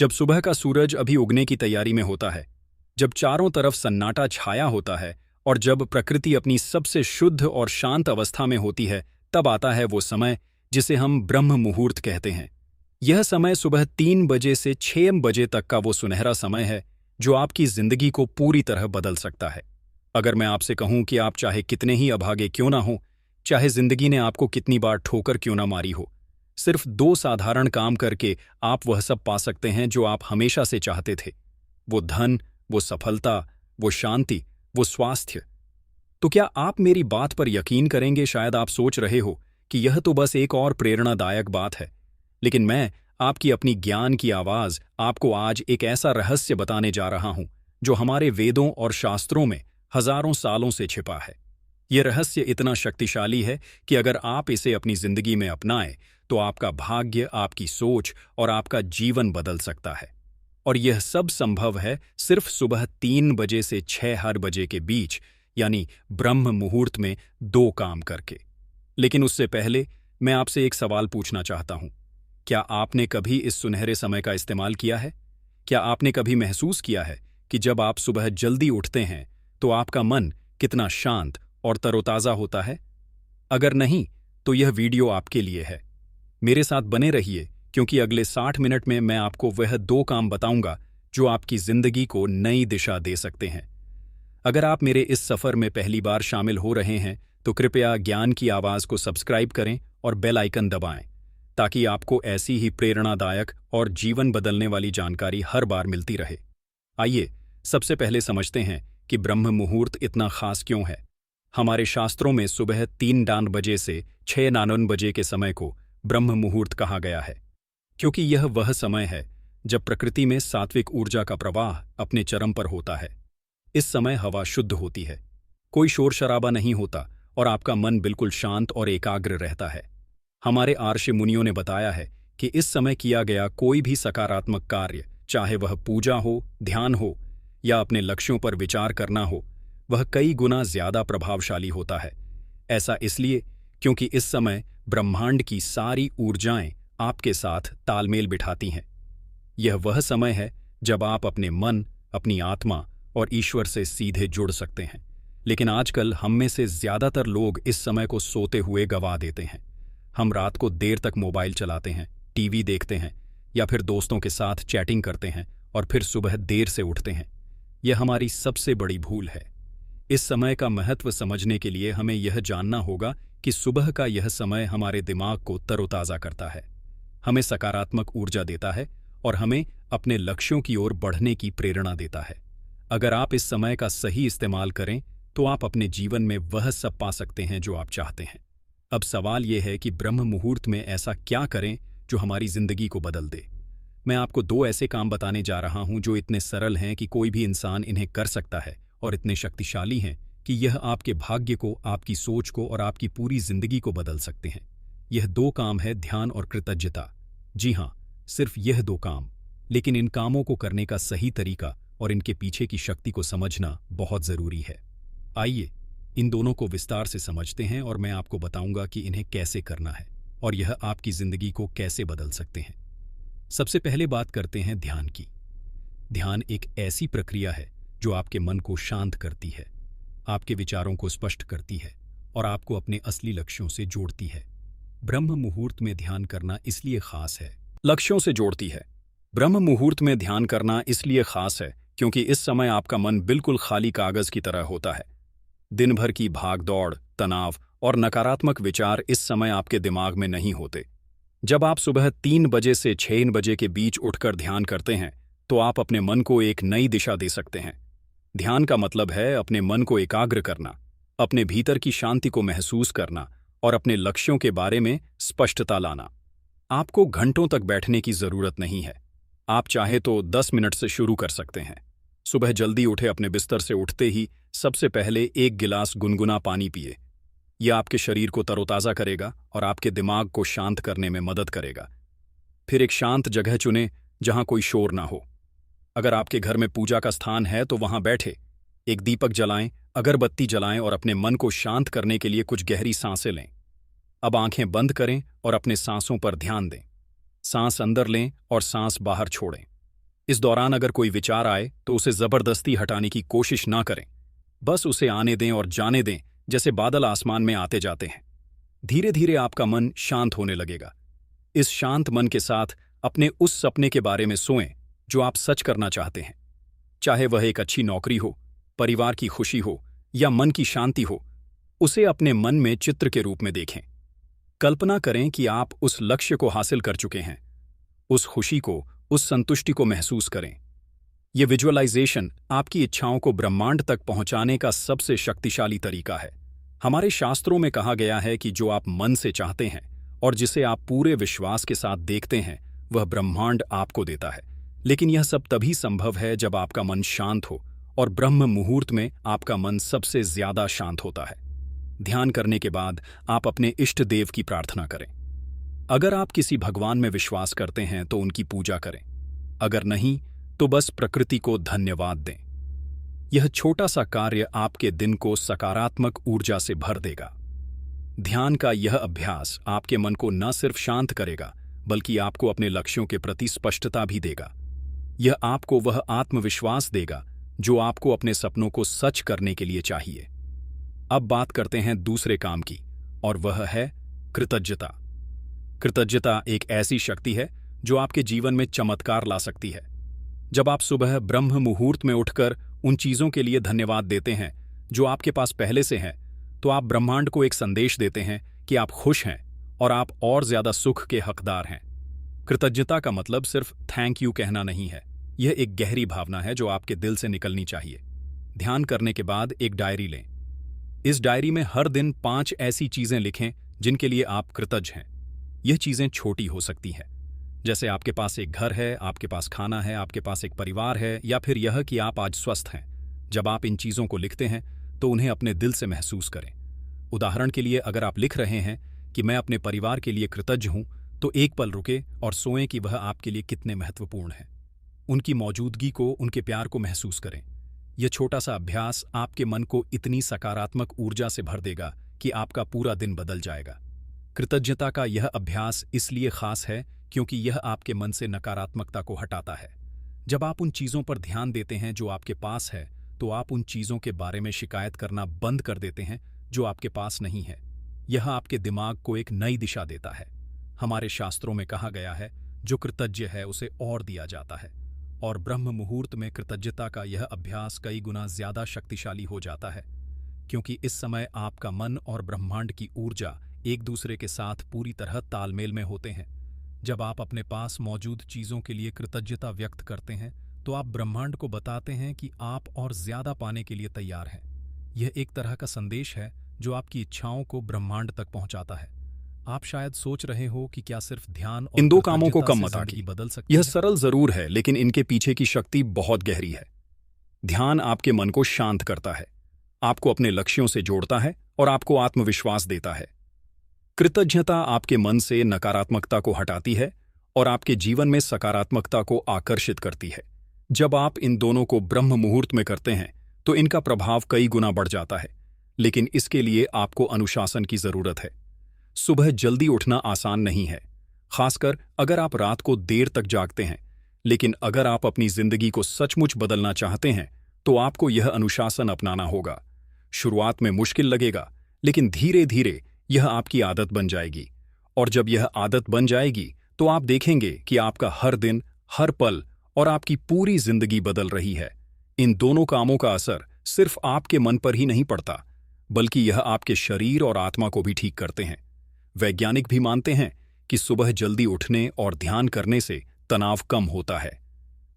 जब सुबह का सूरज अभी उगने की तैयारी में होता है, जब चारों तरफ सन्नाटा छाया होता है और जब प्रकृति अपनी सबसे शुद्ध और शांत अवस्था में होती है, तब आता है वो समय जिसे हम ब्रह्म मुहूर्त कहते हैं। यह समय सुबह 3 बजे से 6 बजे तक का वो सुनहरा समय है जो आपकी जिंदगी को पूरी तरह बदल सकता है। अगर मैं आपसे कहूं कि आप चाहे कितने ही अभागे क्यों ना हो, चाहे जिंदगी ने आपको कितनी बार ठोकर क्यों ना मारी हो, सिर्फ 2 साधारण काम करके आप वह सब पा सकते हैं जो आप हमेशा से चाहते थे। वो धन, वो सफलता, वो शांति, वो स्वास्थ्य। तो क्या आप मेरी बात पर यकीन करेंगे? शायद आप सोच रहे हो कि यह तो बस एक और प्रेरणादायक बात है, लेकिन मैं आपकी अपनी ज्ञान की आवाज आपको आज एक ऐसा रहस्य बताने जा रहा हूं जो हमारे वेदों और शास्त्रों में हजारों सालों से छिपा है। यह रहस्य इतना शक्तिशाली है कि अगर आप इसे अपनी जिंदगी में अपनाएं तो आपका भाग्य, आपकी सोच और आपका जीवन बदल सकता है। और यह सब संभव है सिर्फ सुबह 3 बजे से 6 हर बजे के बीच, यानी ब्रह्म मुहूर्त में 2 काम करके। लेकिन उससे पहले मैं आपसे एक सवाल पूछना चाहता हूं। क्या आपने कभी इस सुनहरे समय का इस्तेमाल किया है? क्या आपने कभी महसूस किया है कि जब आप सुबह जल्दी उठते हैं तो आपका मन कितना शांत और तरोताजा होता है? अगर नहीं, तो यह वीडियो आपके लिए है। मेरे साथ बने रहिए, क्योंकि अगले 60 मिनट में मैं आपको वह 2 काम बताऊंगा जो आपकी जिंदगी को नई दिशा दे सकते हैं। अगर आप मेरे इस सफर में पहली बार शामिल हो रहे हैं तो कृपया ज्ञान की आवाज को सब्सक्राइब करें और बेल आइकन दबाएं, ताकि आपको ऐसी ही प्रेरणादायक और जीवन बदलने वाली जानकारी हर बार मिलती रहे। आइए सबसे पहले समझते हैं कि ब्रह्म मुहूर्त इतना खास क्यों है। हमारे शास्त्रों में सुबह 3 बजे से 6 बजे के समय को ब्रह्म मुहूर्त कहा गया है, क्योंकि यह वह समय है जब प्रकृति में सात्विक ऊर्जा का प्रवाह अपने चरम पर होता है। इस समय हवा शुद्ध होती है, कोई शोर शराबा नहीं होता और आपका मन बिल्कुल शांत और एकाग्र रहता है। हमारे आर्षि मुनियों ने बताया है कि इस समय किया गया कोई भी सकारात्मक कार्य, चाहे वह पूजा हो, ध्यान हो या अपने लक्ष्यों पर विचार करना हो, वह कई गुना ज्यादा प्रभावशाली होता है। ऐसा इसलिए क्योंकि इस समय ब्रह्मांड की सारी ऊर्जाएं आपके साथ तालमेल बिठाती हैं। यह वह समय है जब आप अपने मन, अपनी आत्मा और ईश्वर से सीधे जुड़ सकते हैं। लेकिन आजकल हम में से ज्यादातर लोग इस समय को सोते हुए गंवा देते हैं। हम रात को देर तक मोबाइल चलाते हैं, टीवी देखते हैं या फिर दोस्तों के साथ चैटिंग करते हैं और फिर सुबह देर से उठते हैं। यह हमारी सबसे बड़ी भूल है। इस समय का महत्व समझने के लिए हमें यह जानना होगा कि सुबह का यह समय हमारे दिमाग को तरोताजा करता है, हमें सकारात्मक ऊर्जा देता है और हमें अपने लक्ष्यों की ओर बढ़ने की प्रेरणा देता है। अगर आप इस समय का सही इस्तेमाल करें तो आप अपने जीवन में वह सब पा सकते हैं जो आप चाहते हैं। अब सवाल यह है कि ब्रह्म मुहूर्त में ऐसा क्या करें जो हमारी जिंदगी को बदल दे। मैं आपको 2 ऐसे काम बताने जा रहा हूं जो इतने सरल हैं कि कोई भी इंसान इन्हें कर सकता है और इतने शक्तिशाली हैं कि यह आपके भाग्य को, आपकी सोच को और आपकी पूरी जिंदगी को बदल सकते हैं। यह 2 काम है ध्यान और कृतज्ञता। जी हाँ, सिर्फ यह 2 काम, लेकिन इन कामों को करने का सही तरीका और इनके पीछे की शक्ति को समझना बहुत जरूरी है। आइए इन दोनों को विस्तार से समझते हैं और मैं आपको बताऊंगा कि इन्हें कैसे करना है और यह आपकी जिंदगी को कैसे बदल सकते हैं। सबसे पहले बात करते हैं ध्यान की। ध्यान एक ऐसी प्रक्रिया है जो आपके मन को शांत करती है, आपके विचारों को स्पष्ट करती है और आपको अपने असली लक्ष्यों से जोड़ती है। ब्रह्म मुहूर्त में ध्यान करना इसलिए खास है, लक्ष्यों से जोड़ती है। ब्रह्म मुहूर्त में ध्यान करना इसलिए खास है क्योंकि इस समय आपका मन बिल्कुल खाली कागज की तरह होता है। दिन भर की भाग दौड़, तनाव और नकारात्मक विचार इस समय आपके दिमाग में नहीं होते। जब आप सुबह 3 बजे से 6 बजे के बीच उठकर ध्यान करते हैं तो आप अपने मन को एक नई दिशा दे सकते हैं। ध्यान का मतलब है अपने मन को एकाग्र करना, अपने भीतर की शांति को महसूस करना और अपने लक्ष्यों के बारे में स्पष्टता लाना। आपको घंटों तक बैठने की जरूरत नहीं है। आप चाहे तो 10 मिनट से शुरू कर सकते हैं। सुबह जल्दी उठे अपने बिस्तर से उठते ही सबसे पहले 1 गिलास गुनगुना पानी पिए। यह आपके शरीर को तरोताजा करेगा और आपके दिमाग को शांत करने में मदद करेगा। फिर एक शांत जगह चुनें जहां कोई शोर ना हो। अगर आपके घर में पूजा का स्थान है तो वहां बैठे, एक दीपक जलाएं, अगरबत्ती जलाएं और अपने मन को शांत करने के लिए कुछ गहरी सांसें लें। अब आंखें बंद करें और अपने सांसों पर ध्यान दें। सांस अंदर लें और सांस बाहर छोड़ें। इस दौरान अगर कोई विचार आए तो उसे जबरदस्ती हटाने की कोशिश ना करें। बस उसे आने दें और जाने दें, जैसे बादल आसमान में आते जाते हैं। धीरे धीरे आपका मन शांत होने लगेगा। इस शांत मन के साथ अपने उस सपने के बारे में सोएं जो आप सच करना चाहते हैं। चाहे वह एक अच्छी नौकरी हो, परिवार की खुशी हो या मन की शांति हो, उसे अपने मन में चित्र के रूप में देखें। कल्पना करें कि आप उस लक्ष्य को हासिल कर चुके हैं। उस खुशी को, उस संतुष्टि को महसूस करें। यह विजुअलाइजेशन आपकी इच्छाओं को ब्रह्मांड तक पहुंचाने का सबसे शक्तिशाली तरीका है। हमारे शास्त्रों में कहा गया है कि जो आप मन से चाहते हैं और जिसे आप पूरे विश्वास के साथ देखते हैं, वह ब्रह्मांड आपको देता है। लेकिन यह सब तभी संभव है जब आपका मन शांत हो, और ब्रह्म मुहूर्त में आपका मन सबसे ज्यादा शांत होता है। ध्यान करने के बाद आप अपने इष्ट देव की प्रार्थना करें। अगर आप किसी भगवान में विश्वास करते हैं तो उनकी पूजा करें। अगर नहीं तो बस प्रकृति को धन्यवाद दें। यह छोटा सा कार्य आपके दिन को सकारात्मक ऊर्जा से भर देगा। ध्यान का यह अभ्यास आपके मन को न सिर्फ शांत करेगा, बल्कि आपको अपने लक्ष्यों के प्रति स्पष्टता भी देगा। यह आपको वह आत्मविश्वास देगा जो आपको अपने सपनों को सच करने के लिए चाहिए। अब बात करते हैं दूसरे काम की, और वह है कृतज्ञता। कृतज्ञता एक ऐसी शक्ति है जो आपके जीवन में चमत्कार ला सकती है। जब आप सुबह ब्रह्म मुहूर्त में उठकर उन चीजों के लिए धन्यवाद देते हैं जो आपके पास पहले से हैं, तो आप ब्रह्मांड को एक संदेश देते हैं कि आप खुश हैं और आप और ज्यादा सुख के हकदार हैं। कृतज्ञता का मतलब सिर्फ थैंक यू कहना नहीं है। यह एक गहरी भावना है जो आपके दिल से निकलनी चाहिए। ध्यान करने के बाद एक डायरी लें। इस डायरी में हर दिन 5 ऐसी चीजें लिखें जिनके लिए आप कृतज्ञ हैं। यह चीजें छोटी हो सकती हैं, जैसे आपके पास एक घर है, आपके पास खाना है, आपके पास एक परिवार है, या फिर यह कि आप आज स्वस्थ हैं। जब आप इन चीजों को लिखते हैं तो उन्हें अपने दिल से महसूस करें। उदाहरण के लिए, अगर आप लिख रहे हैं कि मैं अपने परिवार के लिए कृतज्ञ हूं, तो एक पल रुके और सोएं कि वह आपके लिए कितने महत्वपूर्ण हैं। उनकी मौजूदगी को, उनके प्यार को महसूस करें। यह छोटा सा अभ्यास आपके मन को इतनी सकारात्मक ऊर्जा से भर देगा कि आपका पूरा दिन बदल जाएगा। कृतज्ञता का यह अभ्यास इसलिए खास है क्योंकि यह आपके मन से नकारात्मकता को हटाता है। जब आप उन चीजों पर ध्यान देते हैं जो आपके पास है, तो आप उन चीजों के बारे में शिकायत करना बंद कर देते हैं जो आपके पास नहीं है। यह आपके दिमाग को एक नई दिशा देता है। हमारे शास्त्रों में कहा गया है, जो कृतज्ञ है उसे और दिया जाता है। और ब्रह्म मुहूर्त में कृतज्ञता का यह अभ्यास कई गुना ज्यादा शक्तिशाली हो जाता है, क्योंकि इस समय आपका मन और ब्रह्मांड की ऊर्जा एक दूसरे के साथ पूरी तरह तालमेल में होते हैं। जब आप अपने पास मौजूद चीजों के लिए कृतज्ञता व्यक्त करते हैं, तो आप ब्रह्मांड को बताते हैं कि आप और ज्यादा पाने के लिए तैयार हैं। यह एक तरह का संदेश है जो आपकी इच्छाओं को ब्रह्मांड तक पहुंचाता है। आप शायद सोच रहे हो कि क्या सिर्फ ध्यान और इन दो कामों को कृतज्ञता कम से मत जिंदगी आंकिए। बदल सकती यह है? सरल जरूर है, लेकिन इनके पीछे की शक्ति बहुत गहरी है। ध्यान आपके मन को शांत करता है, आपको अपने लक्ष्यों से जोड़ता है और आपको आत्मविश्वास देता है। कृतज्ञता आपके मन से नकारात्मकता को हटाती है और आपके जीवन में सकारात्मकता को आकर्षित करती है। जब आप इन दोनों को ब्रह्म मुहूर्त में करते हैं तो इनका प्रभाव कई गुना बढ़ जाता है, लेकिन इसके लिए आपको अनुशासन की जरूरत है। सुबह जल्दी उठना आसान नहीं है, खासकर अगर आप रात को देर तक जागते हैं। लेकिन अगर आप अपनी जिंदगी को सचमुच बदलना चाहते हैं तो आपको यह अनुशासन अपनाना होगा। शुरुआत में मुश्किल लगेगा, लेकिन धीरे धीरे यह आपकी आदत बन जाएगी। और जब यह आदत बन जाएगी तो आप देखेंगे कि आपका हर दिन, हर पल और आपकी पूरी जिंदगी बदल रही है। इन दोनों कामों का असर सिर्फ आपके मन पर ही नहीं पड़ता, बल्कि यह आपके शरीर और आत्मा को भी ठीक करते हैं। वैज्ञानिक भी मानते हैं कि सुबह जल्दी उठने और ध्यान करने से तनाव कम होता है,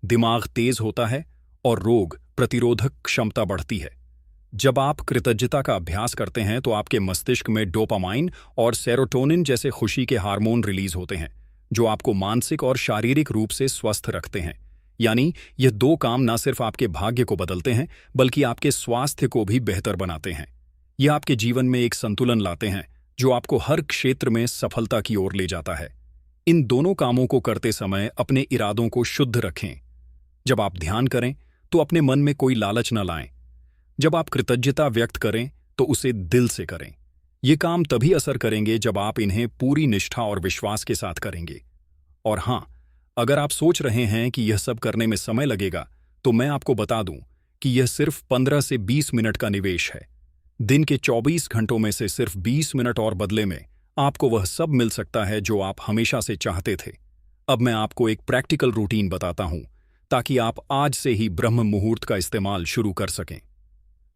दिमाग तेज होता है और रोग प्रतिरोधक क्षमता बढ़ती है। जब आप कृतज्ञता का अभ्यास करते हैं तो आपके मस्तिष्क में डोपामाइन और सेरोटोनिन जैसे खुशी के हार्मोन रिलीज होते हैं, जो आपको मानसिक और शारीरिक रूप से स्वस्थ रखते हैं। यानी यह दो काम न सिर्फ आपके भाग्य को बदलते हैं, बल्कि आपके स्वास्थ्य को भी बेहतर बनाते हैं। यह आपके जीवन में एक संतुलन लाते हैं जो आपको हर क्षेत्र में सफलता की ओर ले जाता है। इन दोनों कामों को करते समय अपने इरादों को शुद्ध रखें। जब आप ध्यान करें तो अपने मन में कोई लालच न लाएं। जब आप कृतज्ञता व्यक्त करें तो उसे दिल से करें। ये काम तभी असर करेंगे जब आप इन्हें पूरी निष्ठा और विश्वास के साथ करेंगे। और हां, अगर आप सोच रहे हैं कि यह सब करने में समय लगेगा, तो मैं आपको बता दूं कि यह सिर्फ 15 से 20 मिनट का निवेश है। दिन के 24 घंटों में से सिर्फ 20 मिनट और बदले में आपको वह सब मिल सकता है जो आप हमेशा से चाहते थे। अब मैं आपको एक प्रैक्टिकल रूटीन बताता हूं, ताकि आप आज से ही ब्रह्म मुहूर्त का इस्तेमाल शुरू कर सकें।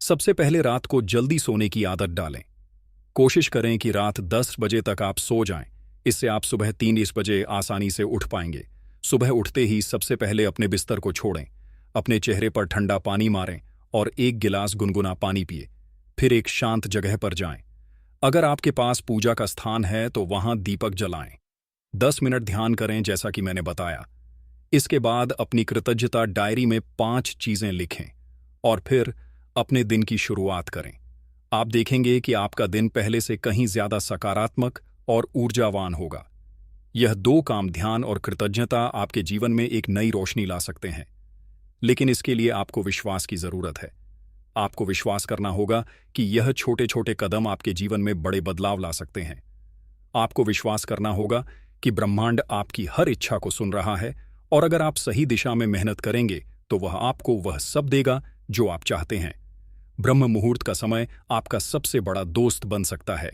सबसे पहले रात को जल्दी सोने की आदत डालें। कोशिश करें कि रात 10 बजे तक आप सो जाएं। इससे आप सुबह 3 बजे आसानी से उठ पाएंगे। सुबह उठते ही सबसे पहले अपने बिस्तर को छोड़ें, अपने चेहरे पर ठंडा पानी मारें और 1 गिलास गुनगुना पानी पिए। फिर एक शांत जगह पर जाएं। अगर आपके पास पूजा का स्थान है तो वहां दीपक जलाएं। 10 मिनट ध्यान करें जैसा कि मैंने बताया। इसके बाद अपनी कृतज्ञता डायरी में 5 चीजें लिखें और फिर अपने दिन की शुरुआत करें। आप देखेंगे कि आपका दिन पहले से कहीं ज्यादा सकारात्मक और ऊर्जावान होगा। यह 2 काम, ध्यान और कृतज्ञता, आपके जीवन में एक नई रोशनी ला सकते हैं। लेकिन इसके लिए आपको विश्वास की जरूरत है। आपको विश्वास करना होगा कि यह छोटे छोटे कदम आपके जीवन में बड़े बदलाव ला सकते हैं। आपको विश्वास करना होगा कि ब्रह्मांड आपकी हर इच्छा को सुन रहा है, और अगर आप सही दिशा में मेहनत करेंगे तो वह आपको वह सब देगा जो आप चाहते हैं। ब्रह्म मुहूर्त का समय आपका सबसे बड़ा दोस्त बन सकता है।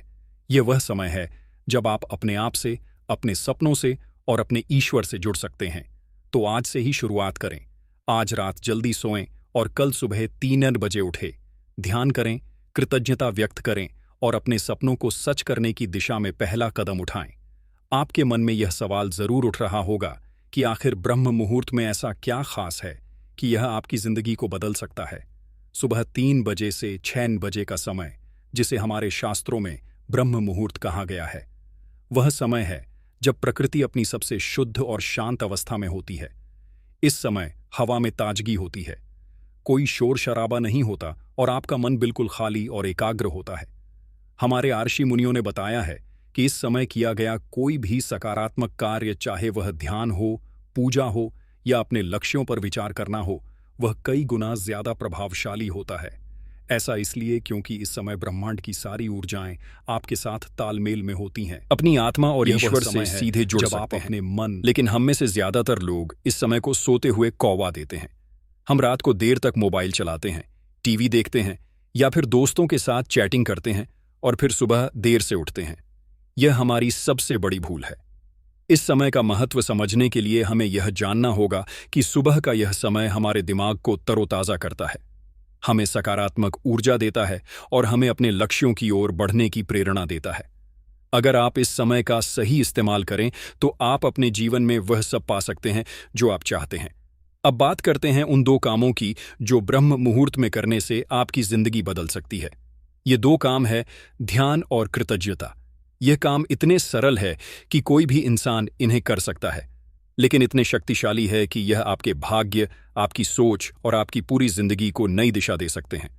यह वह समय है जब आप अपने आप से, अपने सपनों से और अपने ईश्वर से जुड़ सकते हैं। तो आज से ही शुरुआत करें। आज रात जल्दी सोएं और कल सुबह 3 बजे उठें। ध्यान करें, कृतज्ञता व्यक्त करें और अपने सपनों को सच करने की दिशा में पहला कदम उठाएं। आपके मन में यह सवाल जरूर उठ रहा होगा कि आखिर ब्रह्म मुहूर्त में ऐसा क्या खास है कि यह आपकी जिंदगी को बदल सकता है। सुबह 3 बजे से 6 बजे का समय, जिसे हमारे शास्त्रों में ब्रह्म मुहूर्त कहा गया है, वह समय है जब प्रकृति अपनी सबसे शुद्ध और शांत अवस्था में होती है। इस समय हवा में ताजगी होती है, कोई शोर शराबा नहीं होता और आपका मन बिल्कुल खाली और एकाग्र होता है। हमारे ऋषि मुनियों ने बताया है कि इस समय किया गया कोई भी सकारात्मक कार्य, चाहे वह ध्यान हो, पूजा हो या अपने लक्ष्यों पर विचार करना हो, वह कई गुना ज्यादा प्रभावशाली होता है। ऐसा इसलिए क्योंकि इस समय ब्रह्मांड की सारी ऊर्जाएं आपके साथ तालमेल में होती हैं, अपनी आत्मा और ईश्वर से सीधे जुड़ सकते हैं। अपने मन, लेकिन हम में से ज्यादातर लोग इस समय को सोते हुए कौवा देते हैं। हम रात को देर तक मोबाइल चलाते हैं, टीवी देखते हैं या फिर दोस्तों के साथ चैटिंग करते हैं और फिर सुबह देर से उठते हैं। यह हमारी सबसे बड़ी भूल है। इस समय का महत्व समझने के लिए हमें यह जानना होगा कि सुबह का यह समय हमारे दिमाग को तरोताजा करता है, हमें सकारात्मक ऊर्जा देता है और हमें अपने लक्ष्यों की ओर बढ़ने की प्रेरणा देता है। अगर आप इस समय का सही इस्तेमाल करें तो आप अपने जीवन में वह सब पा सकते हैं जो आप चाहते हैं। अब बात करते हैं उन 2 कामों की जो ब्रह्म मुहूर्त में करने से आपकी जिंदगी बदल सकती है। ये 2 काम है ध्यान और कृतज्ञता। यह काम इतने सरल है कि कोई भी इंसान इन्हें कर सकता है, लेकिन इतने शक्तिशाली है कि यह आपके भाग्य, आपकी सोच और आपकी पूरी जिंदगी को नई दिशा दे सकते हैं।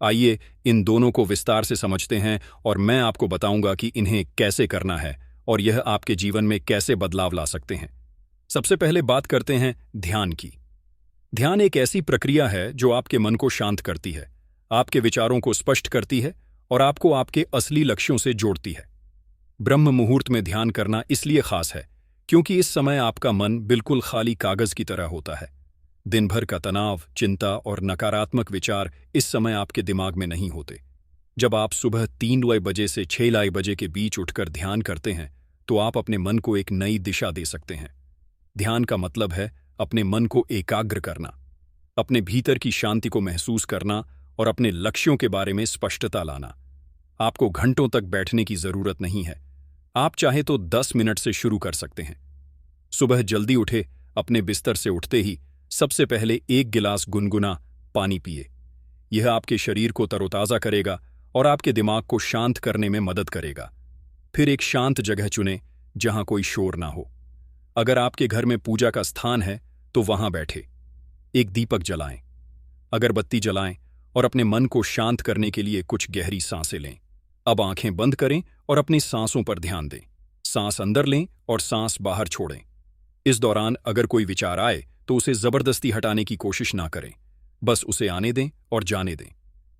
आइए इन दोनों को विस्तार से समझते हैं और मैं आपको बताऊंगा कि इन्हें कैसे करना है और यह आपके जीवन में कैसे बदलाव ला सकते हैं। सबसे पहले बात करते हैं ध्यान की। ध्यान एक ऐसी प्रक्रिया है जो आपके मन को शांत करती है, आपके विचारों को स्पष्ट करती है और आपको आपके असली लक्ष्यों से जोड़ती है। ब्रह्म मुहूर्त में ध्यान करना इसलिए खास है क्योंकि इस समय आपका मन बिल्कुल खाली कागज की तरह होता है। दिन भर का तनाव, चिंता और नकारात्मक विचार इस समय आपके दिमाग में नहीं होते। जब आप सुबह 3 बजे से 6 बजे के बीच उठकर ध्यान करते हैं तो आप अपने मन को एक नई दिशा दे सकते हैं। ध्यान का मतलब है अपने मन को एकाग्र करना, अपने भीतर की शांति को महसूस करना और अपने लक्ष्यों के बारे में स्पष्टता लाना। आपको घंटों तक बैठने की जरूरत नहीं है, आप चाहे तो 10 मिनट से शुरू कर सकते हैं। सुबह जल्दी उठे, अपने बिस्तर से उठते ही सबसे पहले 1 गिलास गुनगुना पानी पिए। यह आपके शरीर को तरोताजा करेगा और आपके दिमाग को शांत करने में मदद करेगा। फिर एक शांत जगह चुनें जहां कोई शोर ना हो। अगर आपके घर में पूजा का स्थान है तो वहां बैठे, एक दीपक जलाएं, अगरबत्ती जलाएं और अपने मन को शांत करने के लिए कुछ गहरी सांसें लें। अब आंखें बंद करें और अपनी सांसों पर ध्यान दें। सांस अंदर लें और सांस बाहर छोड़ें। इस दौरान अगर कोई विचार आए तो उसे जबरदस्ती हटाने की कोशिश ना करें, बस उसे आने दें और जाने दें,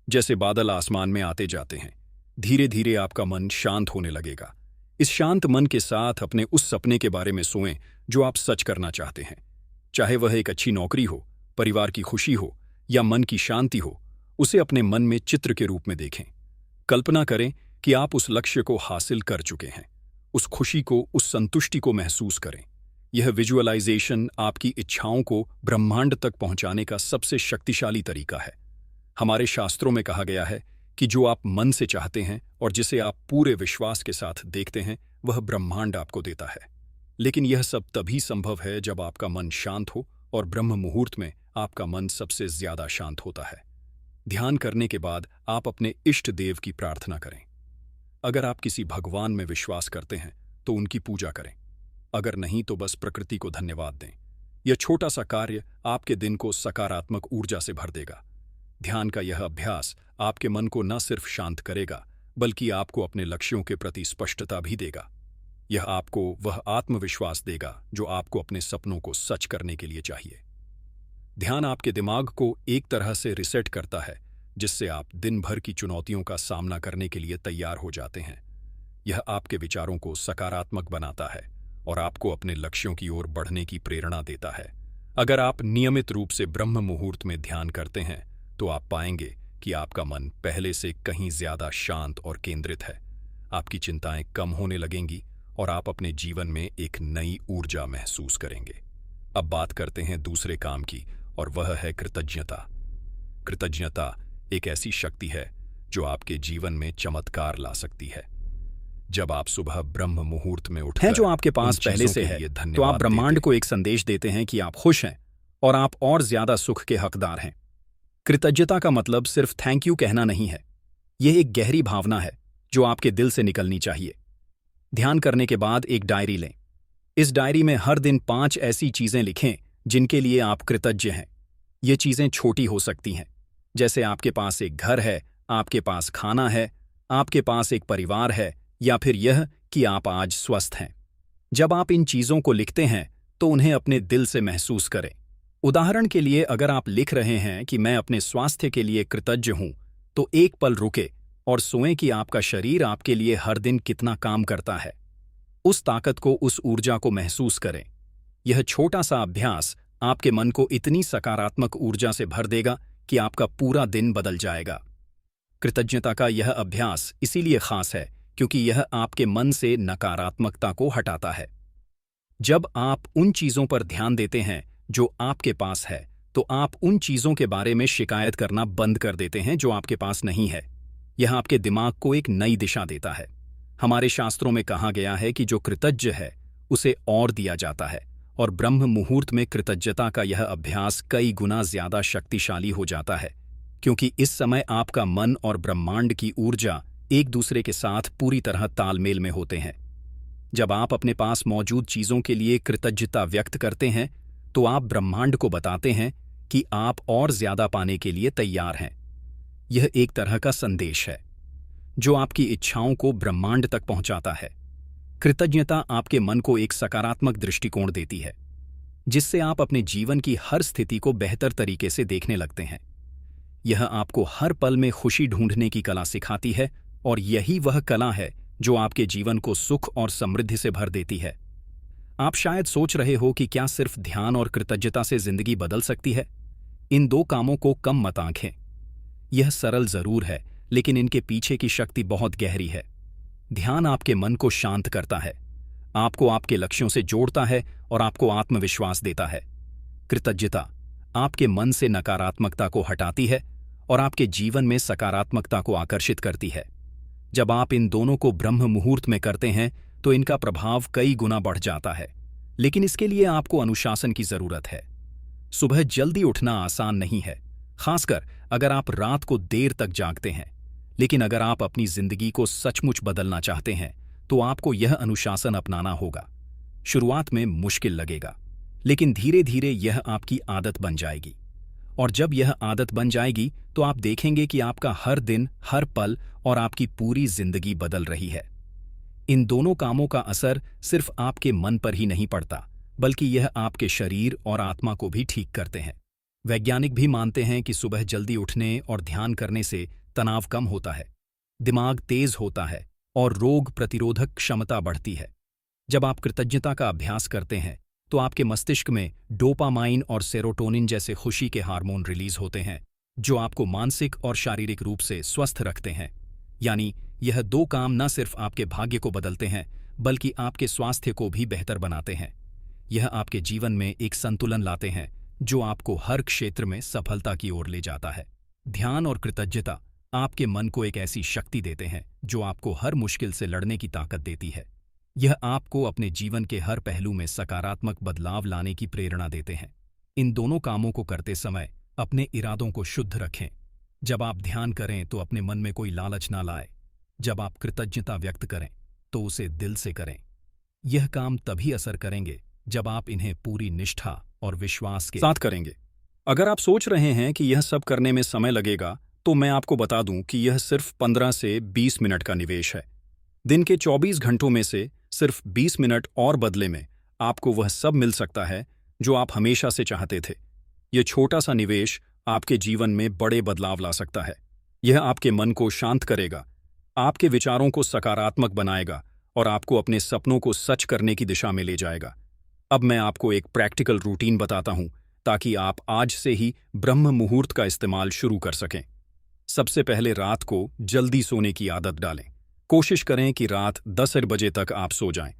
जैसे बादल आसमान में आते जाते हैं। धीरे धीरे आपका मन शांत होने लगेगा। इस शांत मन के साथ अपने उस सपने के बारे में सोएं जो आप सच करना चाहते हैं। चाहे वह एक अच्छी नौकरी हो, परिवार की खुशी हो या मन की शांति हो, उसे अपने मन में चित्र के रूप में देखें। कल्पना करें कि आप उस लक्ष्य को हासिल कर चुके हैं। उस खुशी को, उस संतुष्टि को महसूस करें। यह विजुअलाइजेशन आपकी इच्छाओं को ब्रह्मांड तक पहुंचाने का सबसे शक्तिशाली तरीका है। हमारे शास्त्रों में कहा गया है कि जो आप मन से चाहते हैं और जिसे आप पूरे विश्वास के साथ देखते हैं, वह ब्रह्मांड आपको देता है। लेकिन यह सब तभी संभव है जब आपका मन शांत हो, और ब्रह्म मुहूर्त में आपका मन सबसे ज्यादा शांत होता है। ध्यान करने के बाद आप अपने इष्ट देव की प्रार्थना करें। अगर आप किसी भगवान में विश्वास करते हैं तो उनकी पूजा करें। अगर नहीं तो बस प्रकृति को धन्यवाद दें। यह छोटा सा कार्य आपके दिन को सकारात्मक ऊर्जा से भर देगा। ध्यान का यह अभ्यास आपके मन को न सिर्फ शांत करेगा, बल्कि आपको अपने लक्ष्यों के प्रति स्पष्टता भी देगा। यह आपको वह आत्मविश्वास देगा जो आपको अपने सपनों को सच करने के लिए चाहिए। ध्यान आपके दिमाग को एक तरह से रिसेट करता है, जिससे आप दिन भर की चुनौतियों का सामना करने के लिए तैयार हो जाते हैं। यह आपके विचारों को सकारात्मक बनाता है और आपको अपने लक्ष्यों की ओर बढ़ने की प्रेरणा देता है। अगर आप नियमित रूप से ब्रह्म मुहूर्त में ध्यान करते हैं तो आप पाएंगे कि आपका मन पहले से कहीं ज्यादा शांत और केंद्रित है। आपकी चिंताएं कम होने लगेंगी और आप अपने जीवन में एक नई ऊर्जा महसूस करेंगे। अब बात करते हैं दूसरे काम की, और वह है कृतज्ञता। कृतज्ञता एक ऐसी शक्ति है जो आपके जीवन में चमत्कार ला सकती है। जब आप सुबह ब्रह्म मुहूर्त में उठकर जो आपके पास पहले से है, तो आप ब्रह्मांड को एक संदेश देते हैं कि आप खुश हैं और आप और ज्यादा सुख के हकदार हैं। कृतज्ञता का मतलब सिर्फ थैंक यू कहना नहीं है। यह एक गहरी भावना है जो आपके दिल से निकलनी चाहिए। ध्यान करने के बाद एक डायरी लें। इस डायरी में हर दिन 5 ऐसी चीजें लिखें जिनके लिए आप कृतज्ञ हैं। ये चीजें छोटी हो सकती हैं, जैसे आपके पास एक घर है, आपके पास खाना है, आपके पास एक परिवार है, या फिर यह कि आप आज स्वस्थ हैं। जब आप इन चीजों को लिखते हैं तो उन्हें अपने दिल से महसूस करें। उदाहरण के लिए, अगर आप लिख रहे हैं कि मैं अपने स्वास्थ्य के लिए कृतज्ञ हूं, तो एक पल रुके और सोचें कि आपका शरीर आपके लिए हर दिन कितना काम करता है। उस ताकत को, उस ऊर्जा को महसूस करें। यह छोटा सा अभ्यास आपके मन को इतनी सकारात्मक ऊर्जा से भर देगा कि आपका पूरा दिन बदल जाएगा। कृतज्ञता का यह अभ्यास इसीलिए खास है क्योंकि यह आपके मन से नकारात्मकता को हटाता है। जब आप उन चीजों पर ध्यान देते हैं जो आपके पास है, तो आप उन चीजों के बारे में शिकायत करना बंद कर देते हैं जो आपके पास नहीं है। यह आपके दिमाग को एक नई दिशा देता है। हमारे शास्त्रों में कहा गया है कि जो कृतज्ञ है उसे और दिया जाता है, और ब्रह्म मुहूर्त में कृतज्ञता का यह अभ्यास कई गुना ज्यादा शक्तिशाली हो जाता है, क्योंकि इस समय आपका मन और ब्रह्मांड की ऊर्जा एक दूसरे के साथ पूरी तरह तालमेल में होते हैं। जब आप अपने पास मौजूद चीजों के लिए कृतज्ञता व्यक्त करते हैं, तो आप ब्रह्मांड को बताते हैं कि आप और ज्यादा पाने के लिए तैयार हैं। यह एक तरह का संदेश है जो आपकी इच्छाओं को ब्रह्मांड तक पहुंचाता है। कृतज्ञता आपके मन को एक सकारात्मक दृष्टिकोण देती है, जिससे आप अपने जीवन की हर स्थिति को बेहतर तरीके से देखने लगते हैं। यह आपको हर पल में खुशी ढूंढने की कला सिखाती है, और यही वह कला है जो आपके जीवन को सुख और समृद्धि से भर देती है। आप शायद सोच रहे हो कि क्या सिर्फ ध्यान और कृतज्ञता से जिंदगी बदल सकती है? इन 2 कामों को कम मत आंकें। यह सरल जरूर है, लेकिन इनके पीछे की शक्ति बहुत गहरी है। ध्यान आपके मन को शांत करता है, आपको आपके लक्ष्यों से जोड़ता है और आपको आत्मविश्वास देता है। कृतज्ञता आपके मन से नकारात्मकता को हटाती है और आपके जीवन में सकारात्मकता को आकर्षित करती है। जब आप इन दोनों को ब्रह्म मुहूर्त में करते हैं तो इनका प्रभाव कई गुना बढ़ जाता है, लेकिन इसके लिए आपको अनुशासन की जरूरत है। सुबह जल्दी उठना आसान नहीं है, खासकर अगर आप रात को देर तक जागते हैं। लेकिन अगर आप अपनी जिंदगी को सचमुच बदलना चाहते हैं तो आपको यह अनुशासन अपनाना होगा। शुरुआत में मुश्किल लगेगा, लेकिन धीरे धीरे यह आपकी आदत बन जाएगी, और जब यह आदत बन जाएगी तो आप देखेंगे कि आपका हर दिन, हर पल और आपकी पूरी जिंदगी बदल रही है। इन दोनों कामों का असर सिर्फ आपके मन पर ही नहीं पड़ता, बल्कि यह आपके शरीर और आत्मा को भी ठीक करते हैं। वैज्ञानिक भी मानते हैं कि सुबह जल्दी उठने और ध्यान करने से तनाव कम होता है, दिमाग तेज होता है और रोग प्रतिरोधक क्षमता बढ़ती है। जब आप कृतज्ञता का अभ्यास करते हैं तो आपके मस्तिष्क में डोपामाइन और सेरोटोनिन जैसे खुशी के हार्मोन रिलीज होते हैं, जो आपको मानसिक और शारीरिक रूप से स्वस्थ रखते हैं। यानी यह दो काम न सिर्फ आपके भाग्य को बदलते हैं बल्कि आपके स्वास्थ्य को भी बेहतर बनाते हैं। यह आपके जीवन में एक संतुलन लाते हैं जो आपको हर क्षेत्र में सफलता की ओर ले जाता है। ध्यान और कृतज्ञता आपके मन को एक ऐसी शक्ति देते हैं जो आपको हर मुश्किल से लड़ने की ताकत देती है। यह आपको अपने जीवन के हर पहलू में सकारात्मक बदलाव लाने की प्रेरणा देते हैं। इन दोनों कामों को करते समय अपने इरादों को शुद्ध रखें। जब आप ध्यान करें तो अपने मन में कोई लालच ना लाए। जब आप कृतज्ञता व्यक्त करें तो उसे दिल से करें। यह काम तभी असर करेंगे जब आप इन्हें पूरी निष्ठा और विश्वास के साथ करेंगे। अगर आप सोच रहे हैं कि यह सब करने में समय लगेगा, तो मैं आपको बता दूं कि यह सिर्फ 15 से 20 मिनट का निवेश है। दिन के 24 घंटों में से सिर्फ 20 मिनट और बदले में आपको वह सब मिल सकता है जो आप हमेशा से चाहते थे। यह छोटा सा निवेश आपके जीवन में बड़े बदलाव ला सकता है। यह आपके मन को शांत करेगा, आपके विचारों को सकारात्मक बनाएगा और आपको अपने सपनों को सच करने की दिशा में ले जाएगा। अब मैं आपको एक प्रैक्टिकल रूटीन बताता हूं ताकि आप आज से ही ब्रह्म मुहूर्त का इस्तेमाल शुरू कर सकें। सबसे पहले रात को जल्दी सोने की आदत डालें। कोशिश करें कि रात 10 बजे तक आप सो जाएं।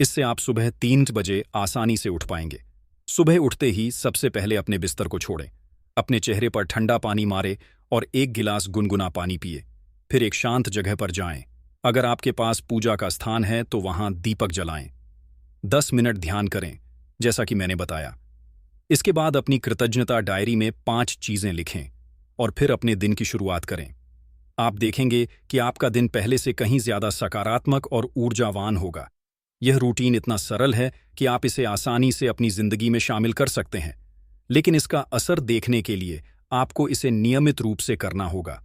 इससे आप सुबह 3 बजे आसानी से उठ पाएंगे। सुबह उठते ही सबसे पहले अपने बिस्तर को छोड़ें। अपने चेहरे पर ठंडा पानी मारें और 1 गिलास गुनगुना पानी पिए। फिर एक शांत जगह पर जाएं। अगर आपके पास पूजा का स्थान है तो वहां दीपक जलाएं। 10 मिनट ध्यान करें, जैसा कि मैंने बताया। इसके बाद अपनी कृतज्ञता डायरी में 5 चीजें लिखें और फिर अपने दिन की शुरुआत करें। आप देखेंगे कि आपका दिन पहले से कहीं ज्यादा सकारात्मक और ऊर्जावान होगा। यह रूटीन इतना सरल है कि आप इसे आसानी से अपनी जिंदगी में शामिल कर सकते हैं, लेकिन इसका असर देखने के लिए आपको इसे नियमित रूप से करना होगा।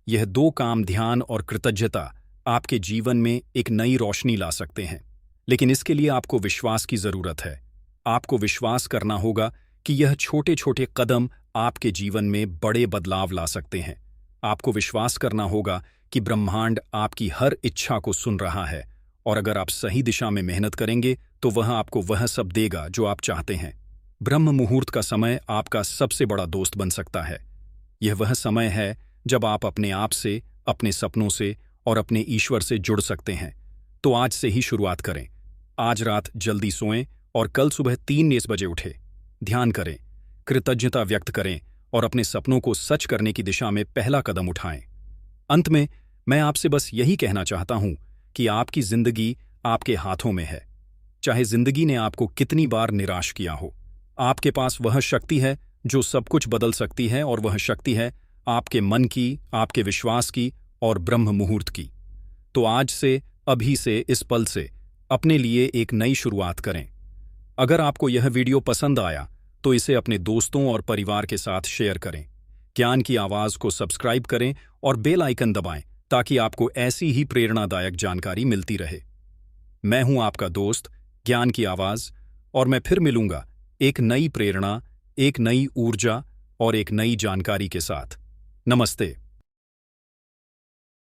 यह 2 काम, ध्यान और कृतज्ञता, आपके जीवन में एक नई रोशनी ला सकते हैं, लेकिन इसके लिए आपको विश्वास की जरूरत है। आपको विश्वास करना होगा कि यह छोटे छोटे कदम आपके जीवन में बड़े बदलाव ला सकते हैं। आपको विश्वास करना होगा कि ब्रह्मांड आपकी हर इच्छा को सुन रहा है और अगर आप सही दिशा में मेहनत करेंगे तो वह आपको वह सब देगा जो आप चाहते हैं। ब्रह्म मुहूर्त का समय आपका सबसे बड़ा दोस्त बन सकता है। यह वह समय है जब आप अपने आप से, अपने सपनों से और अपने ईश्वर से जुड़ सकते हैं। तो आज से ही शुरुआत करें। आज रात जल्दी सोएं और कल सुबह 3 बजे उठें। ध्यान करें, कृतज्ञता व्यक्त करें और अपने सपनों को सच करने की दिशा में पहला कदम उठाएं। अंत में मैं आपसे बस यही कहना चाहता हूं कि आपकी जिंदगी आपके हाथों में है। चाहे जिंदगी ने आपको कितनी बार निराश किया हो, आपके पास वह शक्ति है जो सब कुछ बदल सकती है और वह शक्ति है आपके मन की, आपके विश्वास की और ब्रह्म मुहूर्त की। तो आज से, अभी से, इस पल से अपने लिए एक नई शुरुआत करें। अगर आपको यह वीडियो पसंद आया तो इसे अपने दोस्तों और परिवार के साथ शेयर करें। ज्ञान की आवाज को सब्सक्राइब करें और बेल आइकन दबाएं ताकि आपको ऐसी ही प्रेरणादायक जानकारी मिलती रहे। मैं हूं आपका दोस्त ज्ञान की आवाज और मैं फिर मिलूंगा एक नई प्रेरणा, एक नई ऊर्जा और एक नई जानकारी के साथ। नमस्ते।